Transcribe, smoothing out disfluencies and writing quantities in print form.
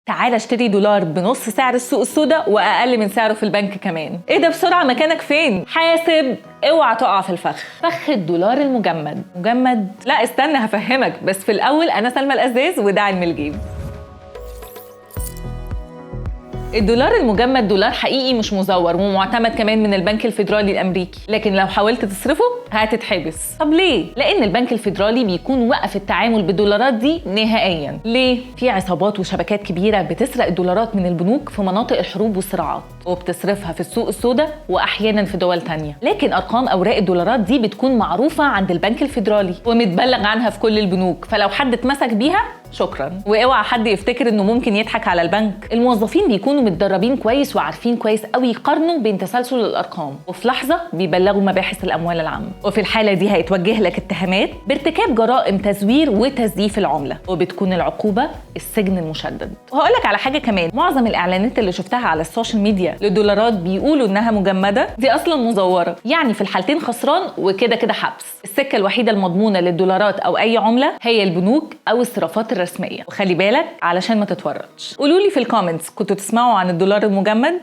تعال اشتري دولار بنص سعر السوق السوداء واقل من سعره في البنك كمان. ايه ده بسرعه، مكانك فين؟ حاسب، اوعى تقع في الفخ. فخ الدولار المجمد. مجمد؟ لا استنى هفهمك، بس في الاول انا سلمى القزاز وده علم الجيب. الدولار المجمد دولار حقيقي مش مزور ومعتمد كمان من البنك الفيدرالي الامريكي، لكن لو حاولت تصرفه هتتحبس. طب ليه؟ لان البنك الفيدرالي بيكون وقف التعامل بالدولارات دي نهائيا. ليه؟ في عصابات وشبكات كبيره بتسرق الدولارات من البنوك في مناطق الحروب والصراعات وبتصرفها في السوق السوداء واحيانا في دول تانية. لكن ارقام اوراق الدولارات دي بتكون معروفه عند البنك الفيدرالي ومتبلغ عنها في كل البنوك، فلو حد اتمسك بيها شكرا. واوعى حد يفتكر انه ممكن يضحك على البنك. الموظفين بيكونوا متدربين كويس وعارفين كويس قوي يقارنوا بين تسلسل الارقام، وفي لحظه بيبلغوا مباحث الاموال العامه، وفي الحاله دي هيتوجه لك اتهامات بارتكاب جرائم تزوير وتزييف العمله، وبتكون العقوبه السجن المشدد. وهقول لك على حاجه كمان، معظم الاعلانات اللي شفتها على السوشيال ميديا للدولارات بيقولوا انها مجمده، دي اصلا مزوره. يعني في الحالتين خسران وكده كده حبس. السكه الوحيده المضمونه للدولارات او اي عمله هي البنوك او الصرافات الرسميه، وخلي بالك علشان ما تتورطش. قولوا لي في الكومنتس، كنتوا تسمعوا عن الدولار المجمد؟